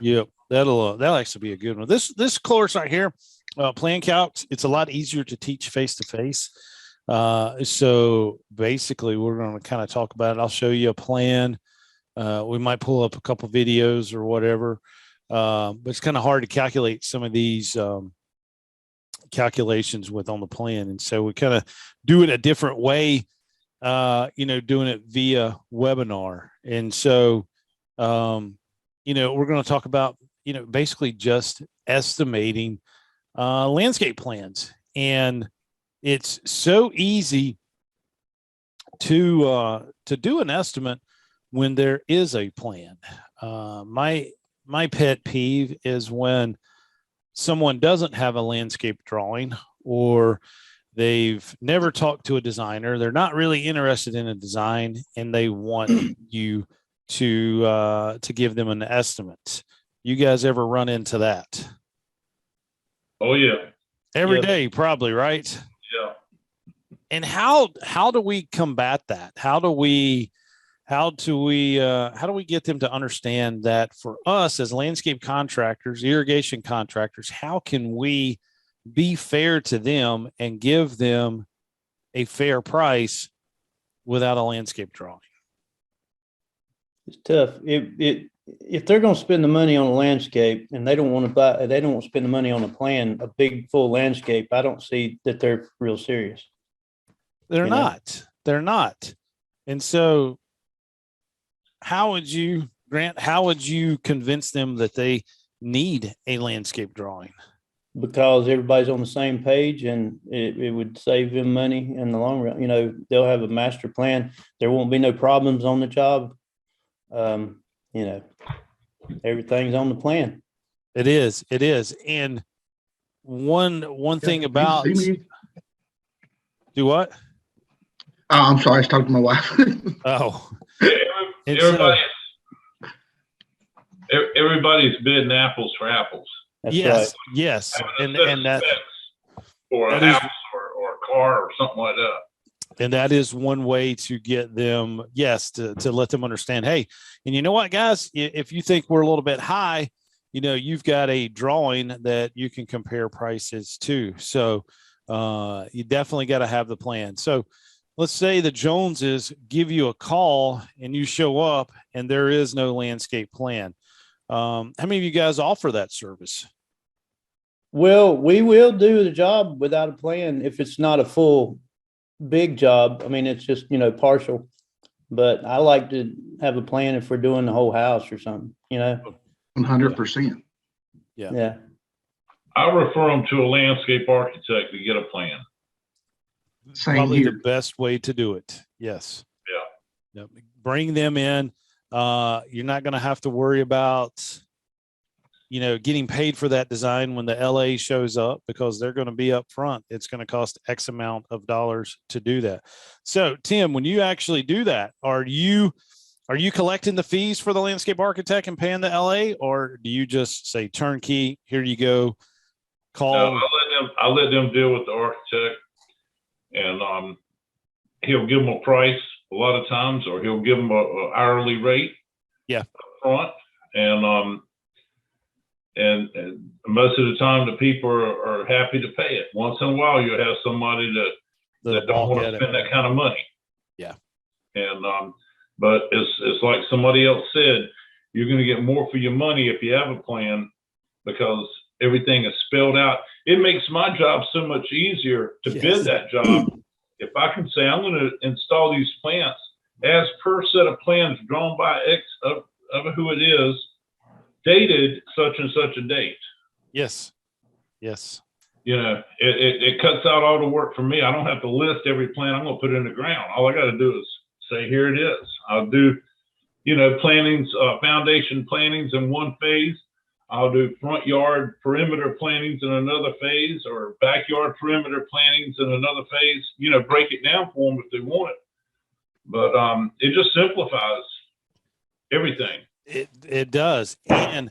Yep. That'll actually be a good one. This course right here, plan calcs, it's a lot easier to teach face to face. So basically we're going to kind of talk about it. I'll show you a plan. We might pull up a couple videos or whatever. But it's kind of hard to calculate some of these calculations with on the plan. And so we kind of do it a different way, doing it via webinar. And so, we're going to talk about, basically just estimating landscape plans. And it's so easy to do an estimate when there is a plan. My pet peeve is when someone doesn't have a landscape drawing, or they've never talked to a designer. They're not really interested in a design, and they want you to give them an estimate. You guys ever run into that? Oh yeah. Every day, probably, right? Yeah. And how do we combat that? How do we get them to understand that for us as landscape contractors, irrigation contractors, how can we be fair to them and give them a fair price without a landscape drawing? It's tough. If they're going to spend the money on a landscape and they don't want to spend the money on a plan, a big full landscape, I don't see that they're real serious. They're not. And so how would you, Grant, convince them that they need a landscape drawing? Because everybody's on the same page, and it would save them money in the long run. They'll have a master plan. There won't be no problems on the job. Everything's on the plan. It is. And one thing about, do what? Oh, I'm sorry. I was talking to my wife. Oh, everybody's bidding apples for apples. That's yes, right. yes. And that, or a house or a car or something like that. And that is one way to get them, to let them understand, hey, and you know what, guys, if you think we're a little bit high, you've got a drawing that you can compare prices to. So you definitely got to have the plan. So let's say the Joneses give you a call and you show up and there is no landscape plan. How many of you guys offer that service? Well, we will do the job without a plan if it's not a full big job. I mean, it's just, partial, but I like to have a plan if we're doing the whole house or something, 100%. Yeah. I refer them to a landscape architect to get a plan. Same Probably here. the best way to do it. Yes. Yeah. Bring them in. You're not going to have to worry about, getting paid for that design when the LA shows up, because they're going to be up front. It's going to cost X amount of dollars to do that. So Tim, when you actually do that, are you collecting the fees for the landscape architect and paying the LA, or do you just say turnkey, here you go, call? No, I let them deal with the architect, and he'll give them a price a lot of times, or he'll give them a hourly rate. Yeah. Up front, and most of the time the people are happy to pay it. Once in a while you'll have somebody that don't want to spend that kind of money. Yeah. And but it's like somebody else said, you're going to get more for your money if you have a plan, because everything is spelled out. It makes my job so much easier to bid that job. If I can say I'm going to install these plants as per set of plans drawn by X of who it is, dated such and such a date. Yes. It cuts out all the work for me. I don't have to list every plan I'm going to put in the ground. All I got to do is say, here it is. I'll do, plantings, foundation plantings in one phase. I'll do front yard perimeter plantings in another phase, or backyard perimeter plantings in another phase. Break it down for them if they want it. But it just simplifies everything. It does. And,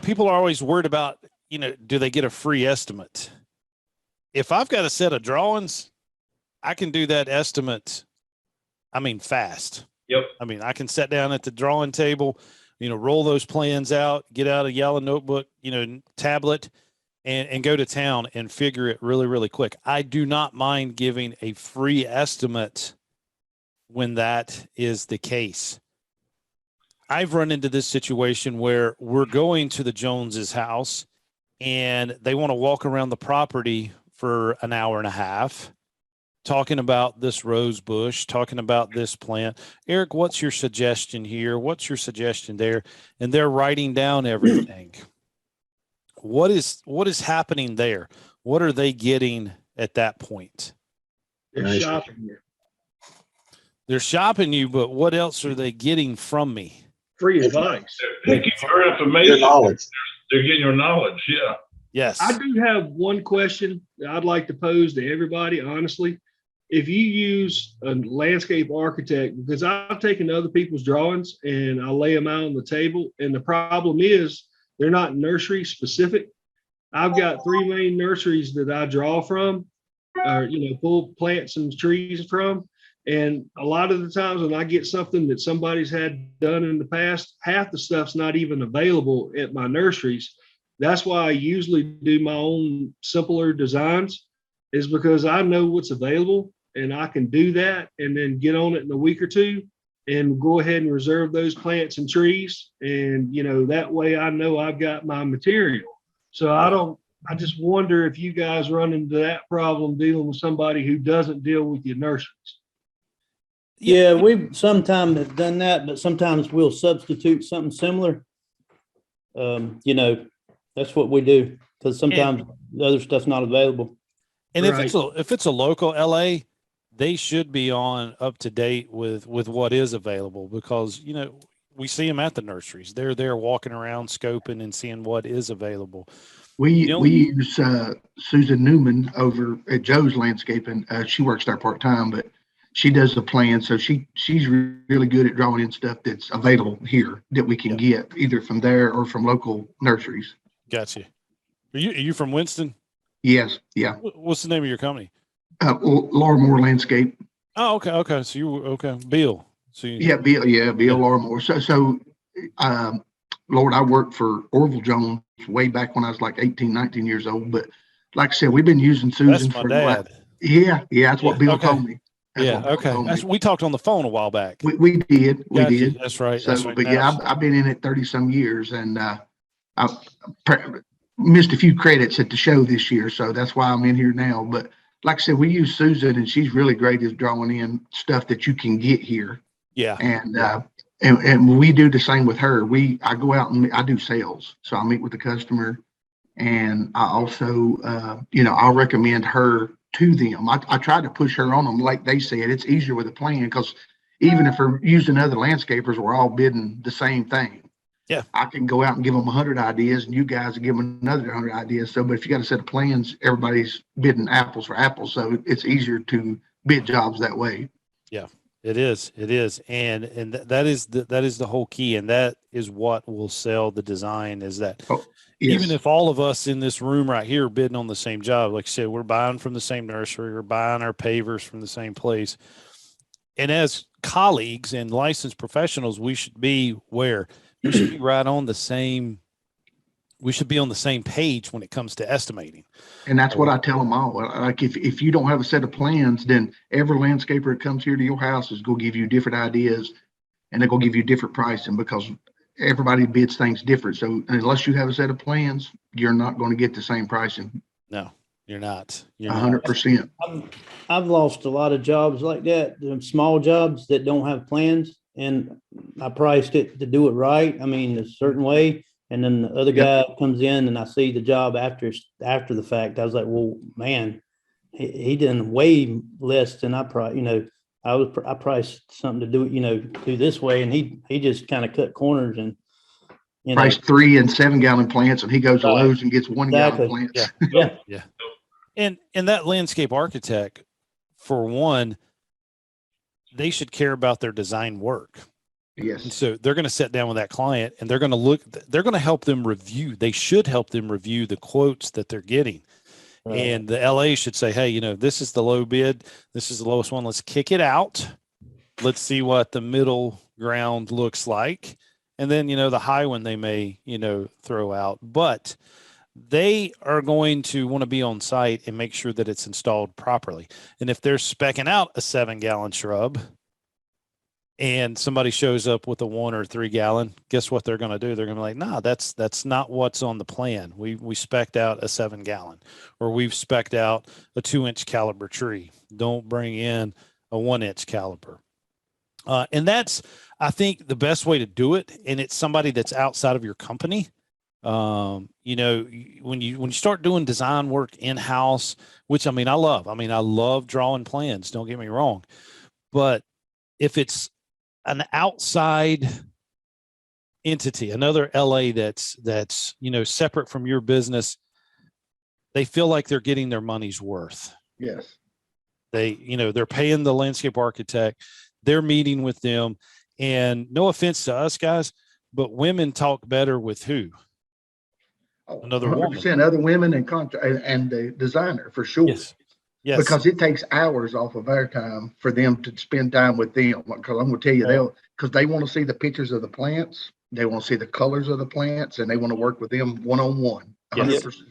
people are always worried about, do they get a free estimate? If I've got a set of drawings, I can do that estimate, fast. Yep. I can sit down at the drawing table. roll those plans out, get out a yellow notebook, tablet, and go to town and figure it really, really quick. I do not mind giving a free estimate when that is the case. I've run into this situation where we're going to the Jones's house and they want to walk around the property for an hour and a half, talking about this rose bush, talking about this plant. Eric, what's your suggestion here? What's your suggestion there? And they're writing down everything. What is happening there? What are they getting at that point? They're shopping you. They're shopping you, but what else are they getting from me? Free advice. They're picking your information. Your knowledge. They're getting your knowledge. Yeah. Yes. I do have one question that I'd like to pose to everybody, honestly. If you use a landscape architect, because I've taken other people's drawings and I lay them out on the table, and the problem is they're not nursery specific. I've got 3 main nurseries that I draw from, or, pull plants and trees from. And a lot of the times when I get something that somebody's had done in the past, half the stuff's not even available at my nurseries. That's why I usually do my own simpler designs, is because I know what's available and I can do that and then get on it in a week or two and go ahead and reserve those plants and trees. And, that way I know I've got my material. So I just wonder if you guys run into that problem dealing with somebody who doesn't deal with your nurseries. Yeah, we sometimes have done that, but sometimes we'll substitute something similar. That's what we do, because sometimes the other stuff's not available. And Right. if it's a local LA, they should be up to date with what is available, because we see them at the nurseries. They're there walking around, scoping and seeing what is available. We use Susan Newman over at Joe's Landscaping. She works there part-time, but she does the plan. So she's really good at drawing in stuff that's available here that we can get either from there or from local nurseries. Gotcha. Are you from Winston? Yes. Yeah. What's the name of your company? Laura Moore Landscape. Oh, okay. So Bill. So Bill Laura Moore. So Lord, I worked for Orville Jones way back when I was like 18, 19 years old. But like I said, we've been using Susan that's my dad. That's what Bill told me. We talked on the phone a while back. We did. That's right. So, that's right. but I've been in it 30 some years, and I missed a few credits at the show this year, so that's why I'm in here now. But like I said, we use Susan, and she's really great at drawing in stuff that you can get here. Yeah. And we do the same with her. I go out and I do sales, so I meet with the customer, and I also I'll recommend her to them. I try to push her on them. Like they said, it's easier with a plan, because even if we're using other landscapers, we're all bidding the same thing. Yeah. I can go out and give them 100 ideas, and you guys give them another 100 ideas. So, but if you got a set of plans, everybody's bidding apples for apples. So it's easier to bid jobs that way. Yeah, it is. And that is the whole key. And that is what will sell the design, is that even if all of us in this room right here are bidding on the same job, like I said, we're buying from the same nursery, we're buying our pavers from the same place. And as colleagues and licensed professionals, we should be we should be right on the same. We should be on the same page when it comes to estimating. And that's what I tell them all. Like if you don't have a set of plans, then every landscaper that comes here to your house is going to give you different ideas, and they're going to give you different pricing, because everybody bids things different. So unless you have a set of plans, you're not going to get the same pricing. No, you're not. 100%. I've lost a lot of jobs like that, the small jobs that don't have plans, and I priced it to do it right. I mean, a certain way. And then the other guy comes in and I see the job after the fact. I was like, well, man, he did way less than I priced something to do this way. And he just kind of cut corners and, priced 3 and 7 gallon plants, and he goes to Lowe's and gets 1 gallon plants. Yeah. And that landscape architect, for one, they should care about their design work. Yes. And so they're going to sit down with that client, and they're going to help them review. They should help them review the quotes that they're getting. Right. And the LA should say, hey, this is the low bid. This is the lowest one. Let's kick it out. Let's see what the middle ground looks like. and then, the high one they may, throw out. But they are going to want to be on site and make sure that it's installed properly. And if they're speccing out a 7-gallon shrub and somebody shows up with a 1 or 3 gallon, guess what they're going to do? They're going to be like, nah, that's not what's on the plan. We spec'd out a 7-gallon, or we've spec'd out a 2-inch caliber tree. Don't bring in a 1-inch caliber. And that's, I think, the best way to do it. And it's somebody that's outside of your company. When you start doing design work in-house, which I love drawing plans, don't get me wrong, but if it's an outside entity, another LA that's separate from your business, they feel like they're getting their money's worth. Yes. They're paying the landscape architect, they're meeting with them, and no offense to us guys, but women talk better with who? Another 100% woman. Other women and the designer, for sure. Yes. Because it takes hours off of our time for them to spend time with them. Because I'm going to tell you, because they want to see the pictures of the plants, they want to see the colors of the plants, and they want to work with them one-on-one. 100%.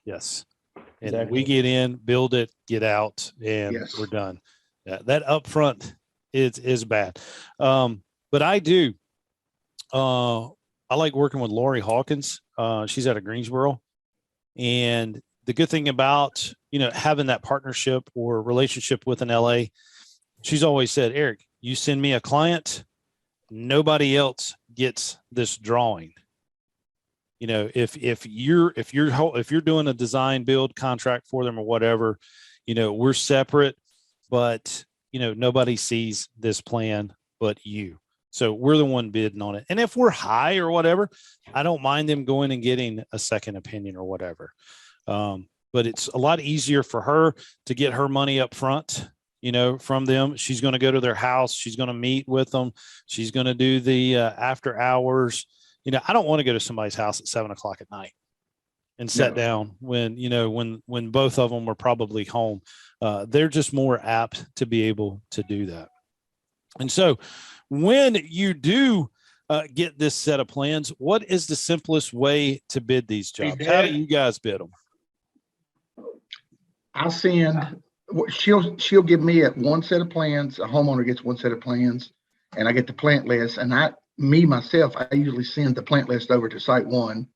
Yes. And Exactly. we get in, build it, get out, and we're done. That upfront is bad. But I do. I like working with Lori Hawkins. She's out of Greensboro. And the good thing about, having that partnership or relationship with an LA, she's always said, Eric, you send me a client, nobody else gets this drawing. If you're doing a design build contract for them or whatever, we're separate, but nobody sees this plan but you. So we're the one bidding on it. And if we're high or whatever, I don't mind them going and getting a second opinion or whatever. But it's a lot easier for her to get her money up front, from them. She's going to go to their house. She's going to meet with them. She's going to do the after hours. I don't want to go to somebody's house at 7:00 at night and sit down when both of them were probably home. They're just more apt to be able to do that. And so when you do get this set of plans, what is the simplest way to bid these jobs? How do you guys bid them? I send, she'll give me one set of plans. A homeowner gets one set of plans, and I get the plant list. And I usually send the plant list over to Site One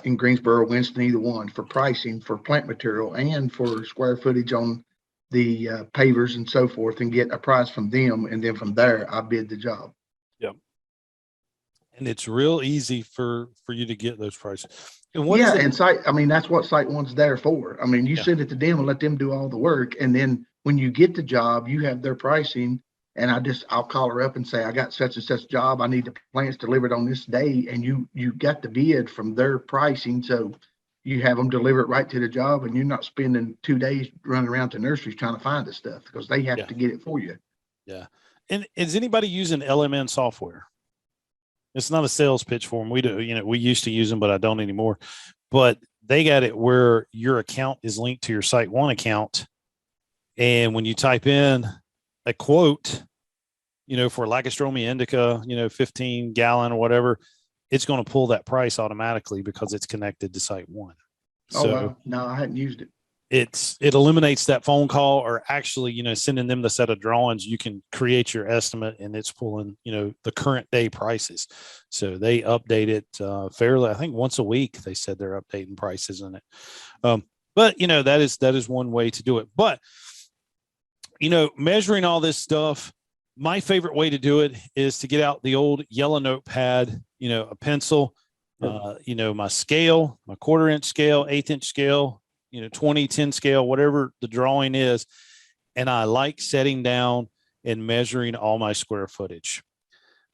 in Greensboro, Winston, either one, for pricing for plant material and for square footage on the pavers and so forth, and get a price from them. And then from there, I bid the job. Yep. And it's real easy for you to get those prices. And that's what Site One's there for. You send it to them and let them do all the work. And then when you get the job, you have their pricing. And I'll call her up and say, I got such and such job. I need the plants delivered on this day. And you got the bid from their pricing. So you have them deliver it right to the job, and you're not spending 2 days running around to nurseries trying to find this stuff, because they have to get it for you. Yeah. And is anybody using LMN software? It's not a sales pitch for them. We do, we used to use them, but I don't anymore. But they got it where your account is linked to your Site One account. And when you type in a quote, for Lagestromia indica, 15 gallon or whatever, it's going to pull that price automatically because it's connected to Site One. So wow. No, I hadn't used it. It eliminates that phone call, or actually, sending them the set of drawings. You can create your estimate, and it's pulling, the current day prices. So they update it fairly. I think once a week they said they're updating prices in it. But that is one way to do it. But measuring all this stuff, my favorite way to do it is to get out the old yellow notepad, a pencil, my scale, my 1/4 inch scale, 1/8 inch scale, 20/10 scale, whatever the drawing is. And I like setting down and measuring all my square footage.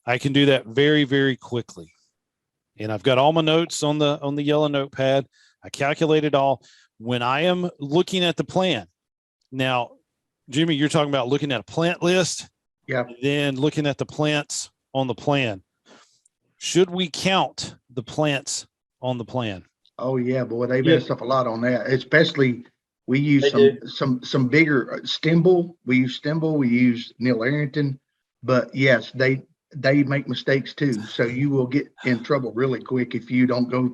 I can do that very, very quickly. And I've got all my notes on the yellow notepad. I calculate it all when I am looking at the plan. Now, Jimmy, you're talking about looking at a plant list. Yeah. Then looking at the plants on the plan. Should we count the plants on the plan? Oh yeah, boy, they messed up a lot on that. Especially we use some bigger Stimble. We use Stimble. We use Neil Arrington. But yes, they they make mistakes too. So you will get in trouble really quick if you don't go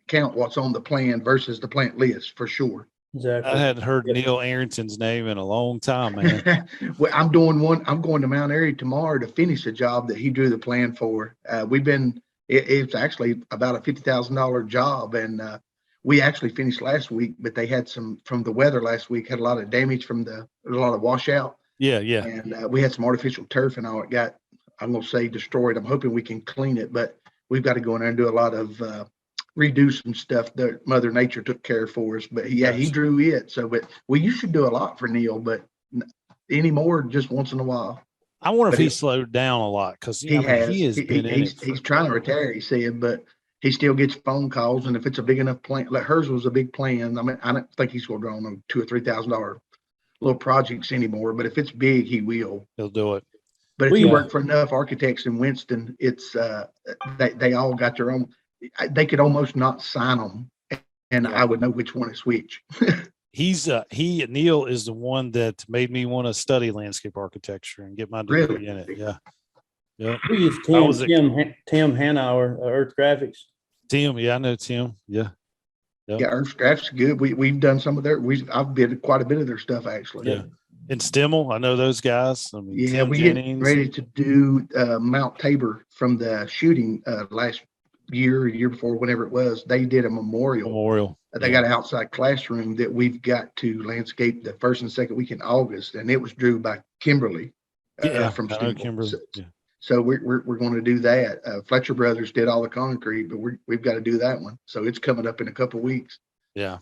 count what's on the plan versus the plant list for sure. Exactly. I hadn't heard Yep. Neil Arrington's name in a long time, man. Well, I'm going to Mount Airy tomorrow to finish a job that he drew the plan for. It's actually about a $50,000 job. And we actually finished last week, but they had some from the weather last week, had a lot of damage from a lot of washout. Yeah, yeah. And we had some artificial turf and all. It got, I'm going to say, destroyed. I'm hoping we can clean it, but we've got to go in there and do a lot of redo some stuff that Mother Nature took care of for us. But yeah, he Gotcha. drew it. So, but we used to do a lot for Neil, but anymore, just once in a while. I wonder if But he it- slowed down a lot because He has. he has been in it. He's trying to retire, he said, but he still gets phone calls. And if it's a big enough plan, like hers was a big plan. I mean, I don't think he's going to draw on $2,000 or $3,000 little projects anymore, but if it's big, he will. He'll do it. But if Well, you yeah. work for enough architects in Winston, it's they all got their own. They could almost not sign them, and I would know which one is which. Neil is the one that made me want to study landscape architecture and get my degree Really? in it. Yeah. Yeah. We use I was a- Tim Hanauer, Earth Graphics. Tim. Yeah, I know Tim. Yeah. Yep. Yeah, Earth Draft's good. We've done some of their. I've bid quite a bit of their stuff actually. Yeah. And Stimmel, I know those guys. I mean, Yeah, Tim we get Jennings. ready to do Mount Tabor from the shooting last year before, whenever it was. They did a memorial. They got an outside classroom that we've got to landscape the first and second week in August, and it was drew by Kimberly from I know Stimmel. Kimberly. So, Yeah. so we're going to do that. Fletcher Brothers did all the concrete, but we've got to do that one. So it's coming up in a couple of weeks. Yeah.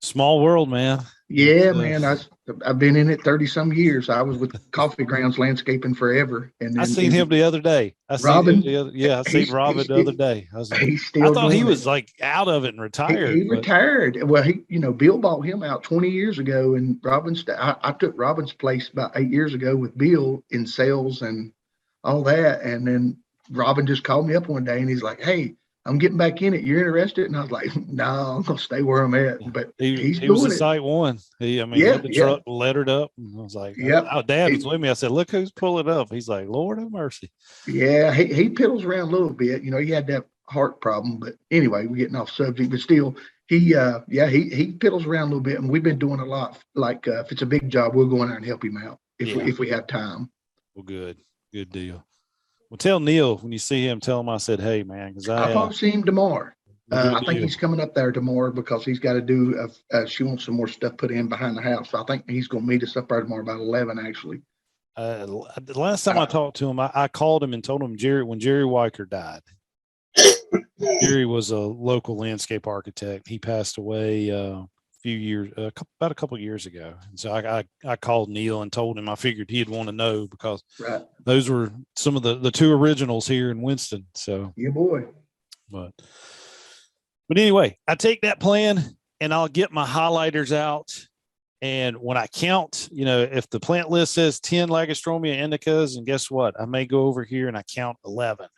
Small world, man. Yeah, It's, man. I've been in it 30 some years. I was with Coffee Grounds Landscaping forever. And I then seen him the other day. I Robin? seen Robin the other day. I was like, He's I still thought he doing was it. like out of it and retired. He but- retired. Well, Bill bought him out 20 years ago, and I took Robin's place about 8 years ago with Bill in sales and all that. And then Robin just called me up one day and he's like, "Hey, I'm getting back in it. You're interested?" And I was like, "No, I'm gonna stay where I'm at." But he's he was doing a it. site one. He had the truck lettered up. And I was like, Yep. "Oh, Dad was with me." I said, "Look who's pulling up." He's like, "Lord have mercy." Yeah, he piddles around a little bit. He had that heart problem, but anyway, we're getting off subject. But still, he piddles around a little bit, and we've been doing a lot. Like if it's a big job, we'll go in there and help him out if we have time. Well, good deal. Well, tell Neil when you see him, tell him I said, "Hey, man," because I'll probably see him tomorrow. Good I think deal. he's coming up there tomorrow because he's got to do. She wants some more stuff put in behind the house. So I think he's going to meet us up there tomorrow about 11, actually. The last time I talked to him, I called him and told him when Jerry Weicker died. Jerry was a local landscape architect. He passed away about a couple years ago. And so I called Neil and told him I figured he'd want to know because Right. those were some of the two originals here in Winston. So, Yeah, boy. but anyway, I take that plan and I'll get my highlighters out. And when I count, if the plant list says 10 Lagostromia indicas, and guess what? I may go over here and I count 11.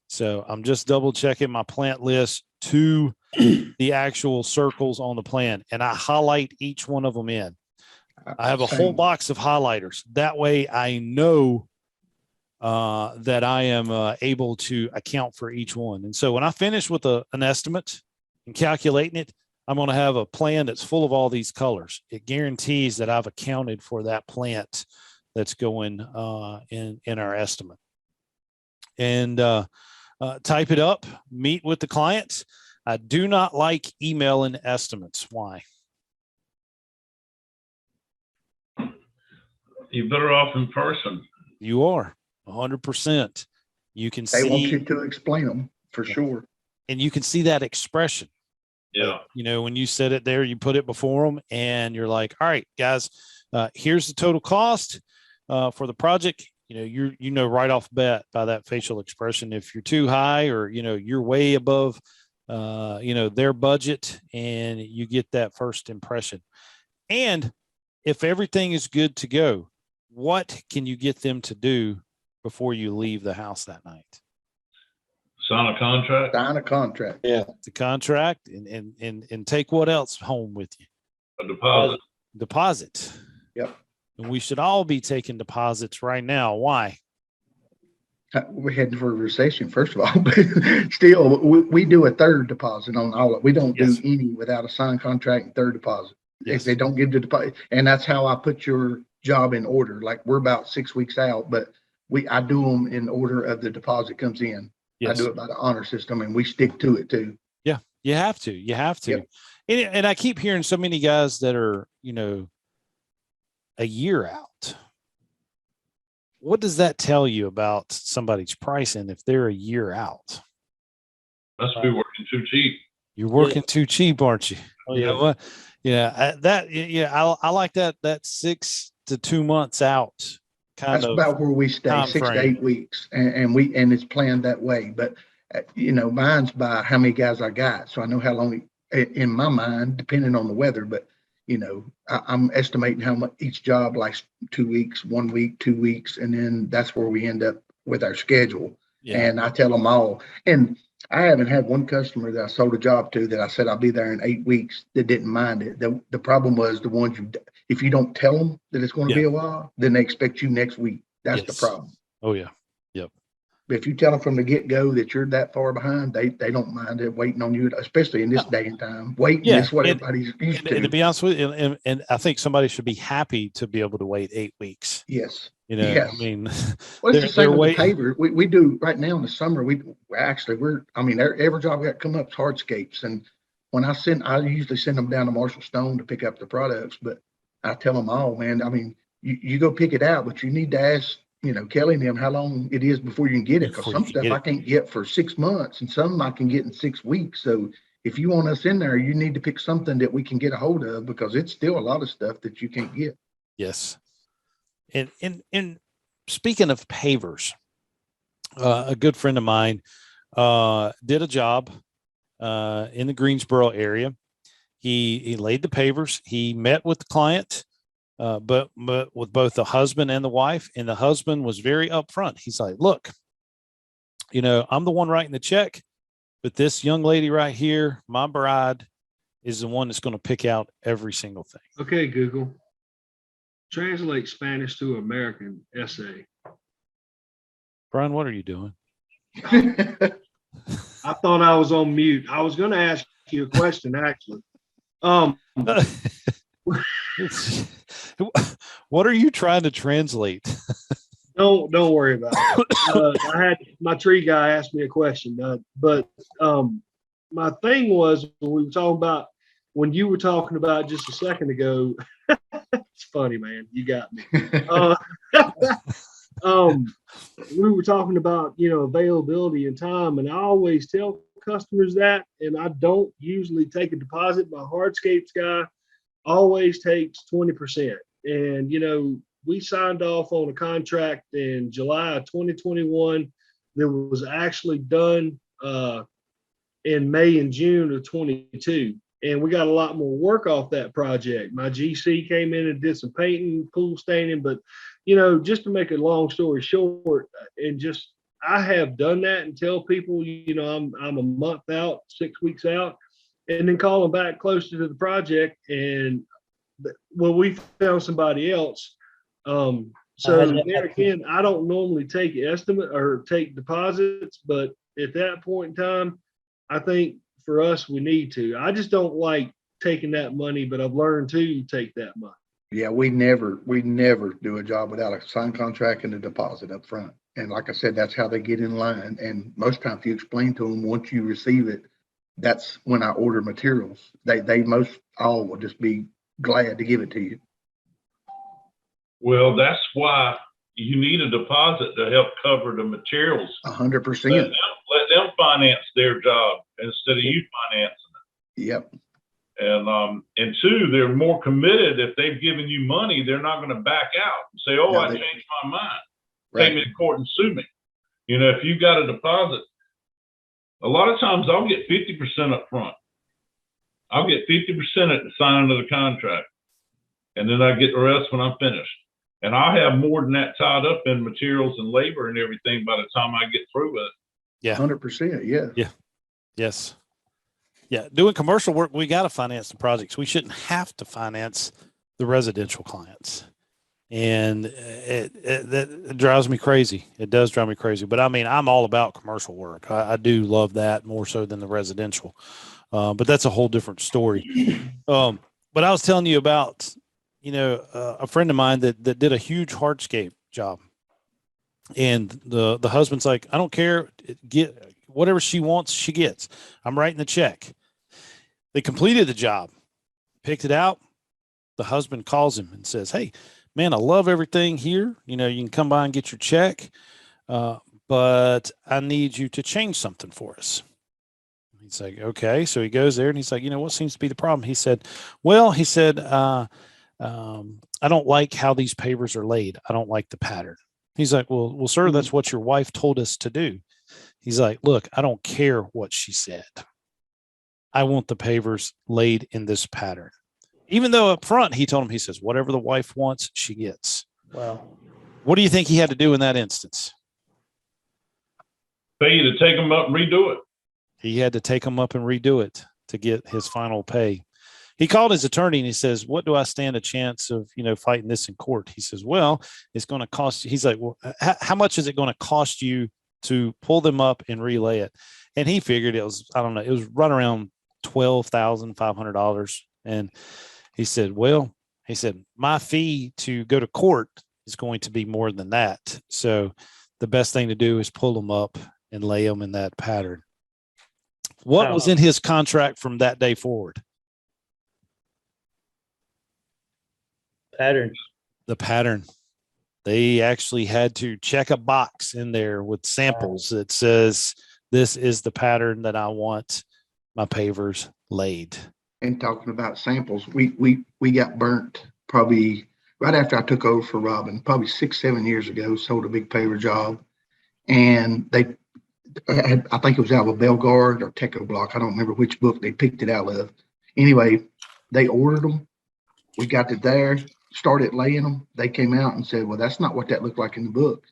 So I'm just double checking my plant list to the actual circles on the plan, and I highlight each one of them in. I have a whole box of highlighters. That way I know that I am able to account for each one. And so when I finish with an estimate and calculating it, I'm going to have a plan that's full of all these colors. It guarantees that I've accounted for that plant that's going in our estimate. And type it up, meet with the clients. I do not like emailing estimates. Why? You're better off in person. You are 100%. You can They want you see, to explain them for sure. and you can see that expression. Yeah. When you set it there, you put it before them and you're like, all right, guys, here's the total cost for the project. Right off the bat by that facial expression, if you're too high or, you're way above, their budget, and you get that first impression. And if everything is good to go, what can you get them to do before you leave the house that night? Sign a contract. Sign a contract. Yeah. The contract and take what else home with you? A deposit. Deposit. Yep. And we should all be taking deposits right now. Why? We're heading for a recession, first of all, but still, we do a third deposit on all of it. We don't do Yes. any without a signed contract and third deposit. Yes. If they don't give the deposit, and that's how I put your job in order. Like we're about 6 weeks out, but I do them in order of the deposit comes in. I Yes. do it by the honor system, and we stick to it too. Yeah, you have to. You have to. Yep. And I keep hearing so many guys that are, a year out. What does that tell you about somebody's pricing if they're a year out? Must be working too cheap. You're working too cheap, aren't you? Oh, You yeah. know what? I like that 6 to 2 months out kind That's of about where we stay, time 6 to frame. 8 weeks, and it's planned that way. But mine's by how many guys I got, so I know how long. In my mind, depending on the weather, but I'm estimating how much each job lasts 2 weeks, 1 week, 2 weeks, and then that's where we end up with our schedule. Yeah. And I tell them all, and I haven't had one customer that I sold a job to that I said I'll be there in 8 weeks that didn't mind it. The problem was the ones if you don't tell them that it's going to be a while, then they expect you next week. That's the problem. Oh yeah. But if you tell them from the get-go that you're that far behind, they don't mind it waiting on you, especially in this day and time. Waiting is what everybody's used to. And to be honest with you, and I think somebody should be happy to be able to wait 8 weeks. Yes. I mean, well, it's the same with the paver. We do right now in the summer. Every job we got come up is hardscapes. And when I usually send them down to Marshall Stone to pick up the products, but I tell them all, man, I mean, you go pick it out, but you need to ask, Kelly and them how long it is before you can get it. Because some stuff I can't get for 6 months and some I can get in 6 weeks. So if you want us in there, you need to pick something that we can get a hold of because it's still a lot of stuff that you can't get. Yes. And speaking of pavers, a good friend of mine did a job in the Greensboro area. He laid the pavers. He met with the client, but with both the husband and the wife. And the husband was very upfront. He's like, "Look, I'm the one writing the check, but this young lady right here, my bride, is the one that's going to pick out every single thing." Okay, Google. Translate Spanish to American essay. Brian, what are you doing? I thought I was on mute. I was going to ask you a question, actually. What are you trying to translate? Don't worry about it. I had my tree guy ask me a question, but my thing was when you were talking about just a second ago. It's funny, man. You got me. We were talking about availability and time, and I always tell customers that, and I don't usually take a deposit. My hardscapes guy always takes 20%, and we signed off on a contract in July of 2021 that was actually done in May and June of 22. And we got a lot more work off that project. My GC came in and did some painting, pool staining, but just to make a long story short, I have done that and tell people, I'm a month out, 6 weeks out, and then call them back closer to the project. And we found somebody else. So there again, I don't normally take estimate or take deposits, but at that point in time, I think for us, we need to. I just don't like taking that money, but I've learned to take that money. Yeah, we never do a job without a signed contract and a deposit up front. And like I said, that's how they get in line. And most times, if you explain to them once you receive it, that's when I order materials. They most all will just be glad to give it to you. Well, that's why you need a deposit to help cover the materials. 100%. Let them finance their job instead of you financing it. Yep. And two, they're more committed. If they've given you money, they're not going to back out and say, "Oh, I changed my mind. Take me to court and sue me." If you got a deposit, a lot of times I'll get 50% up front. I'll get 50% at the signing of the contract, and then I get the rest when I'm finished. And I'll have more than that tied up in materials and labor and everything by the time I get through with it. Yeah. 100%. Yeah. Yeah. Yes. Yeah. Doing commercial work, we got to finance the projects. We shouldn't have to finance the residential clients. And it drives me crazy. It does drive me crazy. But I mean, I'm all about commercial work. I do love that more so than the residential. But that's a whole different story. But I was telling you about, a friend of mine that did a huge hardscape job. And the husband's like, I don't care. Get whatever she wants, she gets. I'm writing the check. They completed the job, picked it out. The husband calls him and says, hey, man, I love everything here. You can come by and get your check, but I need you to change something for us. He's like, okay. So he goes there and he's like, what seems to be the problem? He said, I don't like how these pavers are laid. I don't like the pattern. He's like, well, sir, that's what your wife told us to do. He's like, look, I don't care what she said. I want the pavers laid in this pattern. Even though up front, he told him, he says, whatever the wife wants, she gets. Wow. What do you think he had to do in that instance? Pay you to take them up and redo it. He had to take them up and redo it to get his final pay. He called his attorney and he says, what do I stand a chance of, fighting this in court? He says, well, it's going to cost you. He's like, well, how much is it going to cost you to pull them up and relay it? And he figured it was right around $12,500. And he said, my fee to go to court is going to be more than that. So the best thing to do is pull them up and lay them in that pattern. What was in his contract from that day forward? Pattern. The pattern. They actually had to check a box in there with samples that says, this is the pattern that I want my pavers laid. And talking about samples, we got burnt probably right after I took over for Robin, probably 6-7 years ago, sold a big paver job. And I think it was out of a Belgard or Teco block. I don't remember which book they picked it out of. Anyway, they ordered them. We got it there, started laying them. They came out and said, well, that's not what that looked like in the book.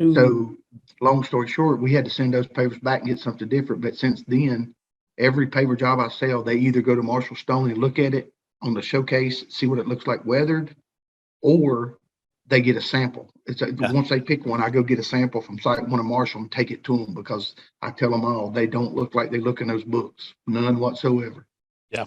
Mm-hmm. So long story short, we had to send those pavers back and get something different. But since then, every paver job I sell, they either go to Marshall Stone and look at it on the showcase, see what it looks like weathered, or they get a sample. Once they pick one, I go get a sample from site one of Marshall and take it to them, because I tell them all, they don't look like they look in those books, none whatsoever. Yeah.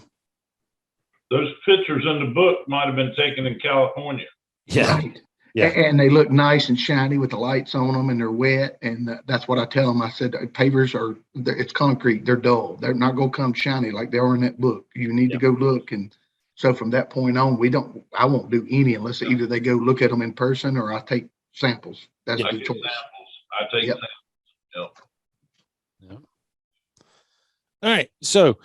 Those pictures in the book might have been taken in California. Yeah. Right. Yeah. And they look nice and shiny with the lights on them, and they're wet. And that's what I tell them. I said, pavers it's concrete. They're dull. They're not going to come shiny like they are in that book. You need to go look. And so from that point on, I won't do any unless either they go look at them in person or I take samples. That's the choice. I take samples. Yep. All right. So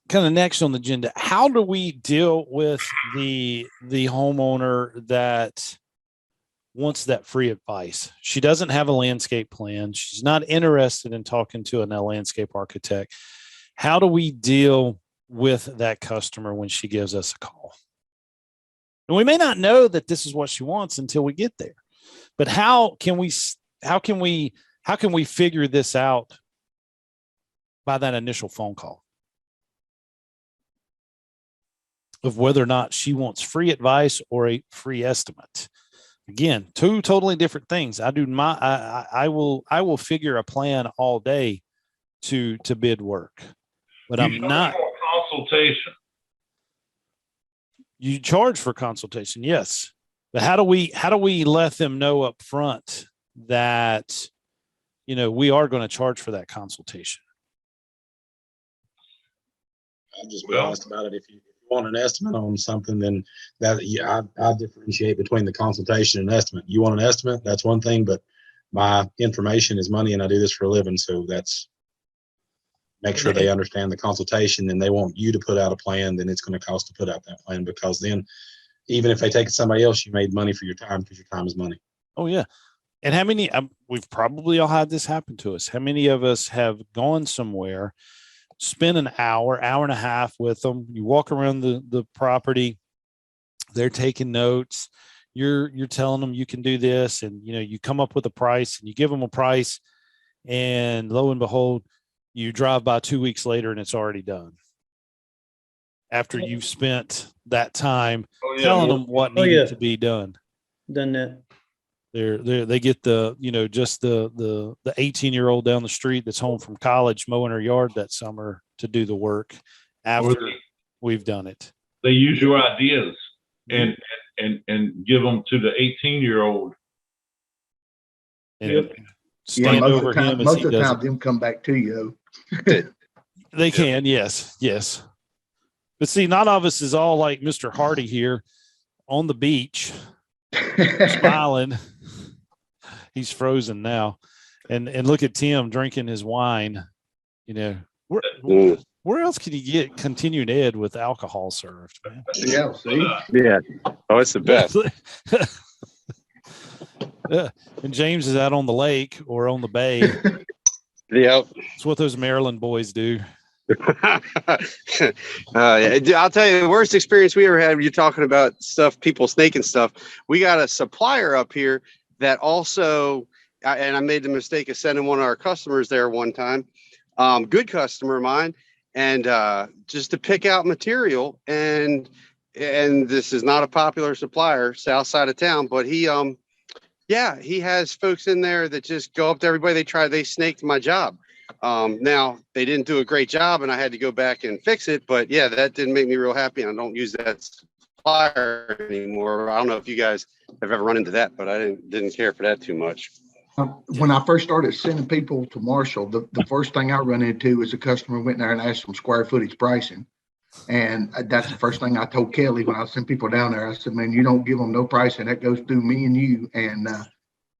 kind of next on the agenda, how do we deal with the homeowner that wants that free advice? She doesn't have a landscape plan. She's not interested in talking to a landscape architect. How do we deal with that customer when she gives us a call? And we may not know that this is what she wants until we get there. But how can we figure this out by that initial phone call of whether or not she wants free advice or a free estimate? Again, two totally different things. I will figure a plan all day to bid work, but I'm not. Consultation. You charge for consultation, yes, but how do we let them know up front that we are going to charge for that consultation? I'll just be honest about it. If you want an estimate on something, then I differentiate between the consultation and estimate. You want an estimate, that's one thing, but my information is money and I do this for a living. So that's make sure they understand the consultation, and they want you to put out a plan, then it's going to cost to put out that plan, because then even if they take it to somebody else, you made money for your time, because your time is money. Oh yeah. And how many, we've probably all had this happen to us. How many of us have gone somewhere, spend an hour and a half with them? You walk around the property, they're taking notes. You're telling them you can do this, and you come up with a price and you give them a price, and lo and behold, you drive by 2 weeks later and it's already done. After you've spent that time telling them what needed to be done. done that. They get the, you know, just the 18-year-old down the street that's home from college mowing her yard that summer to do the work after we've done it. They use your ideas and give them to the 18-year-old. And Yeah, stand over him as most he of the does time, it. them come back to you. They can, yes. But see, not all of us is all like Mr. Hardy here on the beach, smiling. He's frozen now. And look at Tim drinking his wine. You know, where else can you get continued ed with alcohol served, man? Yeah, see? Yeah. Oh, it's the best. Yeah. And James is out on the lake or on the bay. Yep. It's what those Maryland boys do. I'll tell you the worst experience we ever had when you're talking about stuff, people snaking stuff. We got a supplier up here that also, and I made the mistake of sending one of our customers there one time, good customer of mine, and just to pick out material. And this is not a popular supplier south side of town, but he has folks in there that just go up to everybody. They snaked my job. Now they didn't do a great job and I had to go back and fix it, but yeah, that didn't make me real happy. And I don't use that supplier anymore. I don't know if you guys have ever run into that, but I didn't care for that too much. When I first started sending people to Marshall, the first thing I run into is a customer went there and asked them square footage pricing. And that's the first thing I told Kelly when I sent people down there. I said, man, you don't give them no pricing. That goes through me and you. And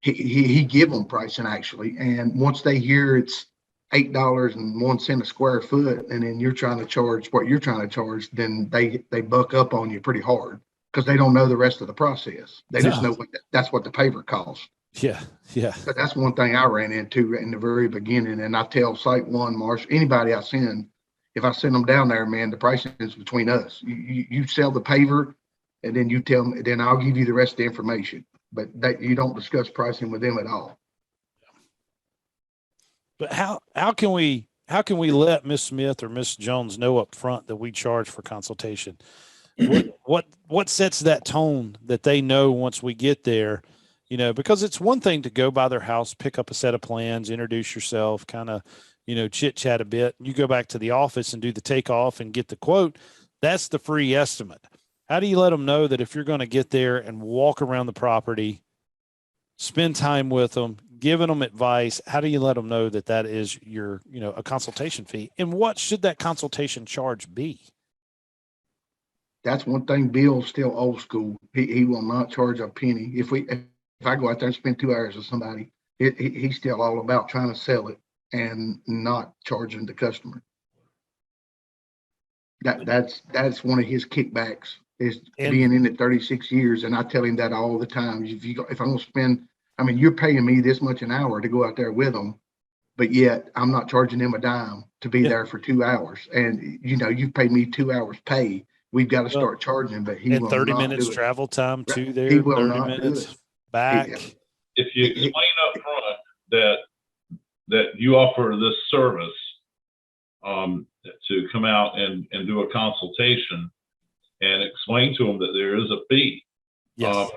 he give them pricing actually. And once they hear it's $8.01 a square foot, and then you're trying to charge what you're trying to charge, then they buck up on you pretty hard because they don't know the rest of the process. They just know that's what the paver costs. Yeah. But that's one thing I ran into in the very beginning. And I tell Site One, Marshall, anybody I send, if I send them down there, man, the pricing is between us. You sell the paver, and then you tell them, then I'll give you the rest of the information. But that you don't discuss pricing with them at all. But how can we let Miss Smith or Miss Jones know up front that we charge for consultation? What sets that tone that they know once we get there? You know, because it's one thing to go by their house, pick up a set of plans, introduce yourself, kind of, you know, chit chat a bit. You go back to the office and do the takeoff and get the quote. That's the free estimate. How do you let them know that if you're going to get there and walk around the property, spend time with them, giving them advice, how do you let them know that that is your, you know, a consultation fee? And what should that consultation charge be? That's one thing. Bill's still old school. He will not charge a penny. If I go out there and spend 2 hours with somebody, he's still all about trying to sell it and not charging the customer. That's one of his kickbacks is being in it 36 years. And I tell him that all the time. If I'm going to spend, I mean, you're paying me this much an hour to go out there with them, but yet I'm not charging them a dime to be there for 2 hours. And, you know, you've paid me 2 hours pay. We've got to start charging, but he will 30 not minutes do it. travel time to there, He will 30 not minutes do it. back. If you explain up front that you offer this service to come out and do a consultation and explain to them that there is a fee. Yes.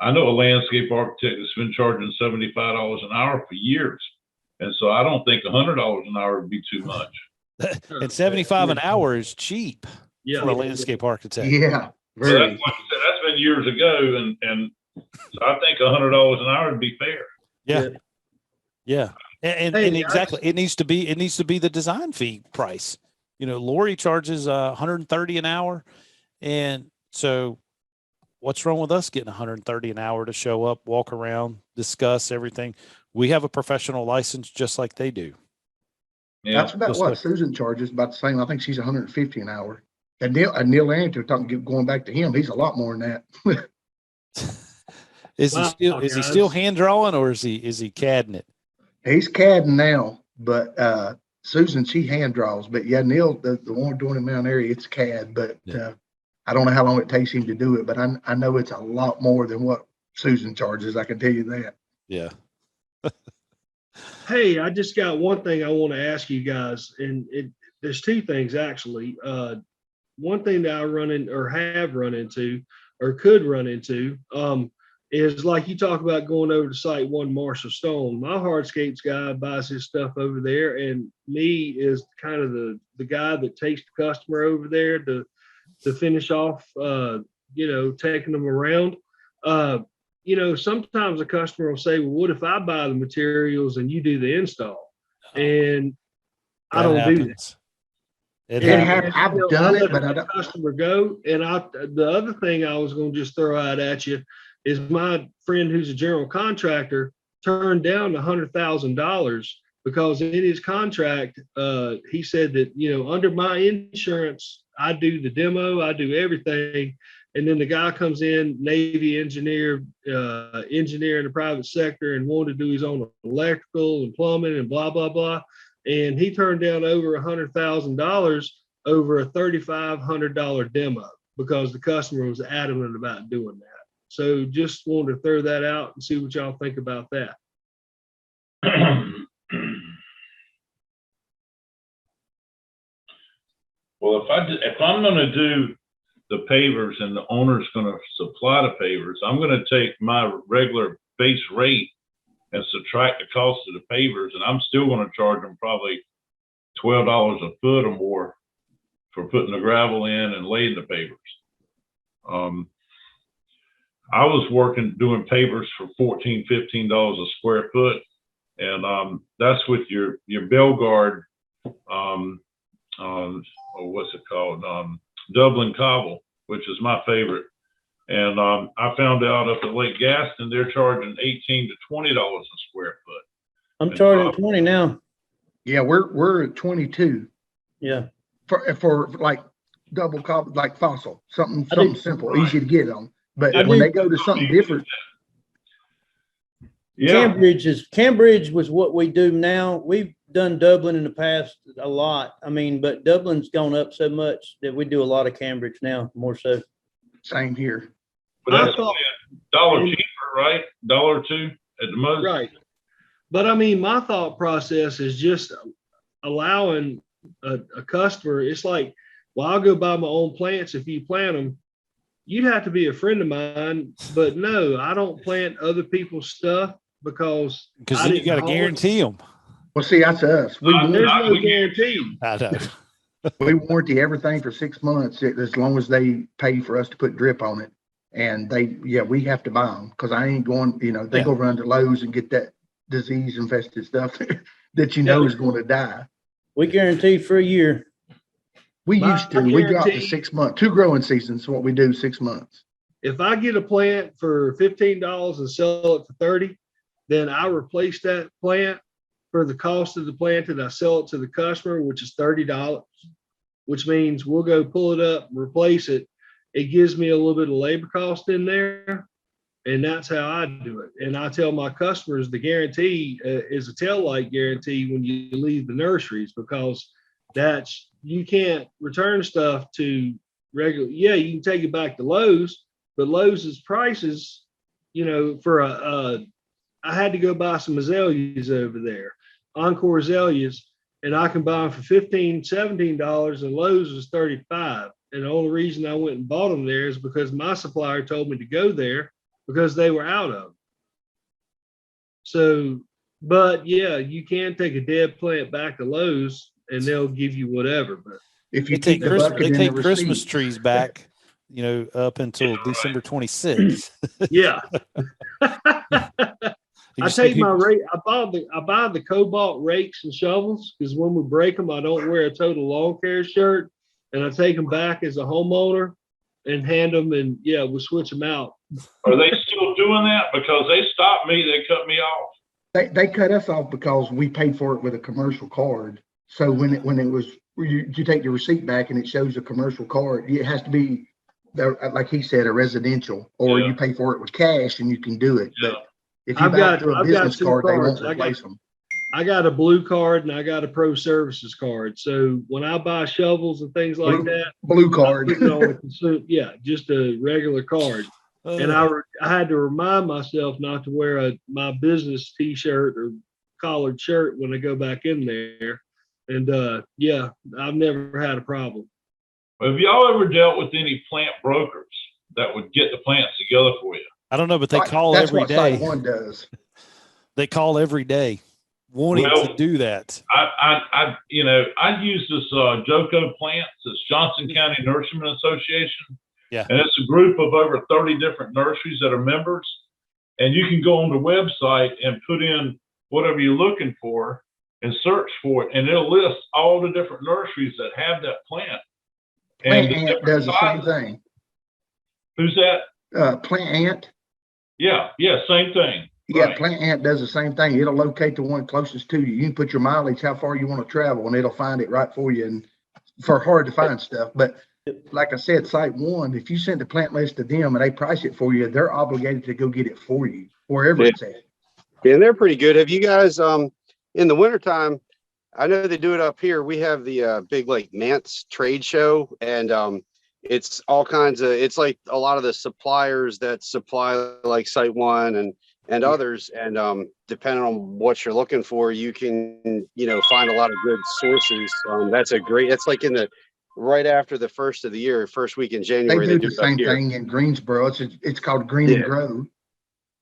I know a landscape architect that's been charging $75 an hour for years. And so I don't think $100 an hour would be too much. And 75 an hour is cheap for a landscape architect. Yeah. So that's, like I said, that's been years ago. And so I think $100 an hour would be fair. Yeah. And exactly. It needs to be the design fee price. You know, Lori charges $130 an hour. And so what's wrong with us getting $130 an hour to show up, walk around, discuss everything? We have a professional license just like they do. Yeah. That's about Just what like- Susan charges, about the same. I think she's $150 an hour. And Neil Arrington, going back to him, he's a lot more than that. Is he still hand drawing or is he CADing it? He's CADing now, but Susan, she hand draws. But yeah, Neil, the one doing in Mount Airy, it's CAD. But I don't know how long it takes him to do it, but I know it's a lot more than what Susan charges. I can tell you that. Yeah. Hey, I just got one thing I want to ask you guys, and there's two things actually. One thing that I have run into or could run into, is like you talk about going over to Site 1 Marshall Stone. My hardscapes guy buys his stuff over there, and me is kind of the guy that takes the customer over there to finish off, taking them around. Sometimes a customer will say, well, what if I buy the materials and you do the install? And I don't do that. I've done it, but I don't. Customer go. And the other thing I was going to just throw out at you is my friend who's a general contractor turned down $100,000 because in his contract, he said that, under my insurance, I do the demo, I do everything. And then the guy comes in, Navy engineer in the private sector, and wanted to do his own electrical and plumbing and blah, blah, blah. And he turned down over $100,000 over a $3,500 demo because the customer was adamant about doing that. So just wanted to throw that out and see what y'all think about that. Well, if I'm going to do the pavers and the owner's going to supply the pavers, I'm going to take my regular base rate and subtract the cost of the pavers, and I'm still going to charge them probably $12 a foot or more for putting the gravel in and laying the pavers. I was doing pavers for $14, $15 a square foot, and that's with your Belgard, what's it called? Dublin cobble, which is my favorite. And I found out up at Lake Gaston, they're charging $18 to $20 a square foot. I'm charging 20 now. Yeah, we're at 22 Yeah. for like double cobble, like fossil, something simple, right. easy to get on. But when they go to something different, Yeah, Cambridge was what we do now. We've done Dublin in the past a lot. I mean, but Dublin's gone up so much that we do a lot of Cambridge now, more so. same here. but that's only $1 cheaper, right? $1 or $2 at the most. Right. But I mean, my thought process is just allowing a customer. It's like, well, I'll go buy my own plants if you plant them. You'd have to be a friend of mine, but no, I don't plant other people's stuff because then you got to guarantee them. Well, see, that's us. there's no guarantee. I know. We warranty everything for 6 months as long as they pay for us to put drip on it. And we have to buy them because I ain't going, they go run to Lowe's and get that disease infested stuff that is going to die. We guarantee for a year. We used to. We got to 6 months, 2 growing seasons. What we do, 6 months. If I get a plant for $15 and sell it for $30, then I replace that plant for the cost of the plant and I sell it to the customer, which is $30, which means we'll go pull it up, replace it. It gives me a little bit of labor cost in there. And that's how I do it. And I tell my customers the guarantee is a tail light guarantee when you leave the nurseries, because you can't return stuff to regular. Yeah, you can take it back to Lowe's, but Lowe's prices, for I had to go buy some azaleas over there, Encore azaleas, and I can buy them for $15, $17, and Lowe's was $35. And the only reason I went and bought them there is because my supplier told me to go there because they were out of them. So, but yeah, you can take a dead plant back to Lowe's and they'll give you whatever. But if you They take the Christmas receipt. trees back, up until December 26th. yeah. You I see take my people- rake. I buy the Cobalt rakes and shovels because when we break them, I don't wear a total lawn care shirt, and I take them back as a homeowner and hand them, and we switch them out. Are they still doing that? Because they stopped me, they cut me off. They cut us off because we paid for it with a commercial card. So when it was you take the receipt back and it shows a commercial card, it has to be like he said, a residential, or you pay for it with cash and you can do it. Yeah. But if you buy it through a business card, they won't replace them. I got a blue card and I got a pro services card. So when I buy shovels and things like that, Blue card. Just a regular card. And I had to remind myself not to wear my business T-shirt or collared shirt when I go back in there. And I've never had a problem. Have y'all ever dealt with any plant brokers that would get the plants together for you? I don't know, but they Right, call that's every what Site day. One does. They call every day wanting Well, to do that. I use this Joco Plants. It's Johnson County Nurseryman Association. Yeah. And it's a group of over 30 different nurseries that are members. And you can go on the website and put in whatever you're looking for and search for it. And it'll list all the different nurseries that have that plant. Plant the Ant different does the same sizes. thing. Who's that? Plant Ant. Yeah, same thing. Yeah, Right. Plant Ant does the same thing. It'll locate the one closest to you. You can put your mileage, how far you want to travel, and it'll find it right for you. And for hard to find stuff. But like I said, Site One, if you send the plant list to them and they price it for you, they're obligated to go get it for you wherever it's at. Yeah, and they're pretty good. Have you guys, in the wintertime, I know they do it up here. We have the big like Mance trade show, and it's all kinds of, it's like a lot of the suppliers that supply like Site One and others. And depending on what you're looking for, you can, find a lot of good sources. It's like in the right after the first of the year, first week in They January. do They the do it up same here. thing in Greensboro. It's called Green and Yeah. Grow.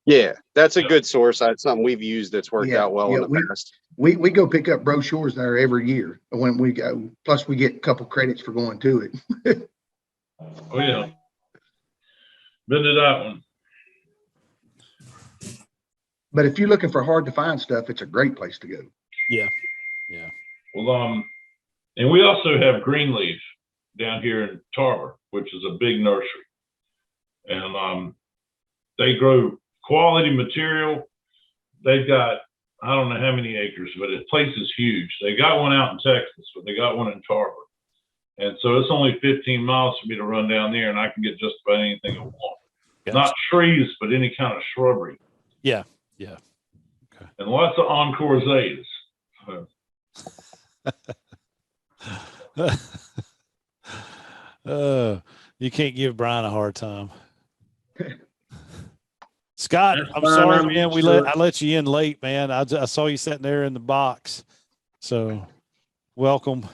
Yeah, that's a good source. That's something we've used that's worked Yeah, out well yeah, in the past. We go pick up brochures there every year when we go. Plus, we get a couple credits for going to it. Oh, yeah. Been to that one. But if you're looking for hard to find stuff, it's a great place to go. Yeah. Well, and we also have Greenleaf down here in Tarver, which is a big nursery. And they grow quality material. They've got, I don't know how many acres, but the place is huge. They got one out in Texas, but they got one in Tarver. And so it's only 15 miles for me to run down there and I can get just about anything I want. Gotcha. Not trees, but any kind of shrubbery. Yeah. Okay. And lots of Encore Zays. You can't give Brian a hard time. Scott, That's I'm fine, sorry, I'm man. used to it. I let you in late, man. I saw you sitting there in the box. So welcome.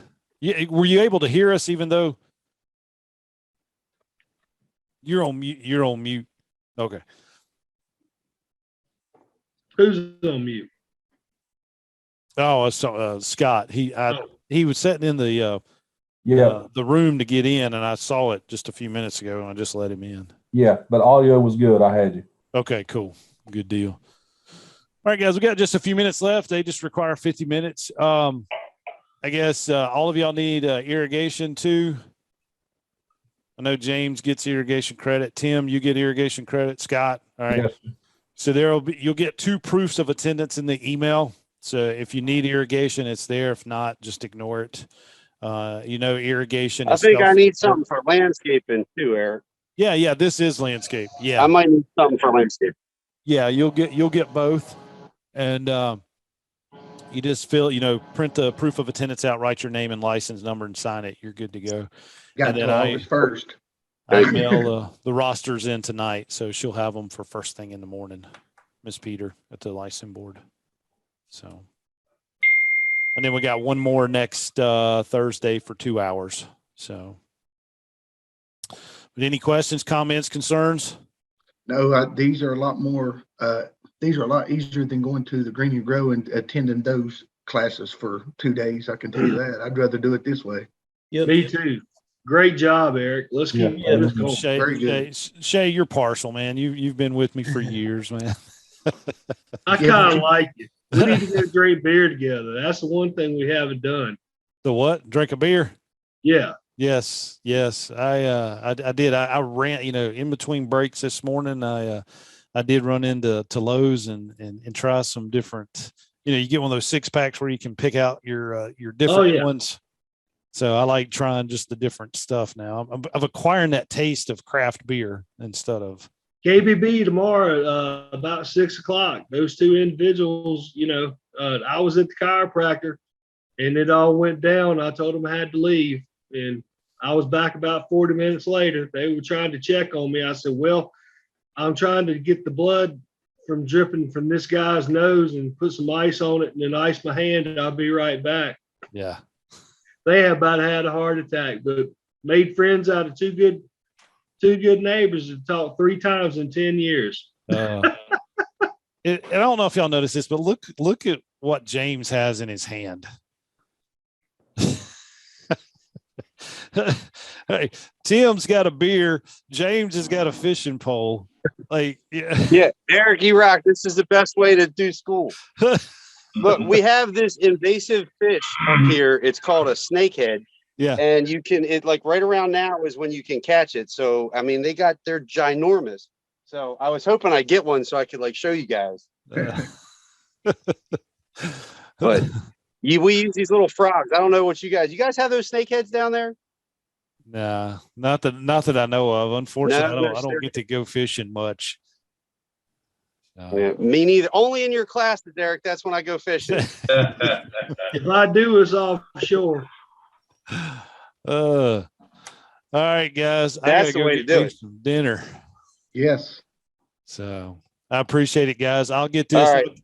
Were you able to hear us even though you're on mute? You're on mute. Okay. Who's on mute? Oh, it's Scott. He was sitting in the room to get in, and I saw it just a few minutes ago, and I just let him in. Yeah, but audio was good. I had you. Okay, cool. Good deal. All right, guys, we got just a few minutes left. They just require 50 minutes. I guess all of y'all need irrigation too. I know James gets irrigation credit. Tim, you get irrigation credit. Scott, all right. Yes. So you'll get 2 proofs of attendance in the email. So if you need irrigation, it's there. If not, just ignore it. Irrigation. I think I need something for landscaping too, Eric. Yeah. This is landscape. Yeah. I might need something for landscape. Yeah. You'll get both. And you just print the proof of attendance out, write your name and license number and sign it. You're good to go. Got And to then August 1st. I mail the rosters in tonight, so she'll have them for first thing in the morning, Miss Peter at the license board. So, and then we got one more next Thursday for 2 hours. So, but any questions, comments, concerns? No, these are a lot more. These are a lot easier than going to the Green and Grow and attending those classes for 2 days. I can tell you that. I'd rather do it this way. Yep. Me too. Great job, Eric. Let's keep Yeah, this going. Very good. Shay, you're partial, man. You've been with me for years, man. I kind of like it. We need to go drink beer together. That's the one thing we haven't done. The what? Drink a beer? Yeah. Yes. I did. I ran, in between breaks this morning. I did run into Lowe's and try some different. You get one of those 6-packs where you can pick out your different ones. So I like trying just the different stuff now. I'm acquiring that taste of craft beer instead of KBB tomorrow about 6 o'clock. Those 2 individuals, I was at the chiropractor and it all went down. I told them I had to leave and I was back about 40 minutes later. They were trying to check on me. I said, well, I'm trying to get the blood from dripping from this guy's nose and put some ice on it and then ice my hand and I'll be right back. Yeah. They about had a heart attack, but made friends out of two two good neighbors that talked 3 times in 10 years. And I don't know if y'all noticed this, but look at what James has in his hand. Hey, Tim's got a beer. James has got a fishing pole. Like, Yeah, Eric, you rock. This is the best way to do school. Look, we have this invasive fish up here. It's called a snakehead. Yeah. And you can, it like right around now is when you can catch it. So, I mean, they're ginormous. So I was hoping I'd get one so I could like show you guys. But we use these little frogs. I don't know what you guys have those snakeheads down there? Nah, not that I know of. Unfortunately, No, I don't get to go fishing much. Yeah, me neither. Only in your classes, Eric. That's when I go fishing. If I do, it's offshore. All right, guys. That's the way to do it. Some dinner. Yes. So I appreciate it, guys. I'll get this. All right.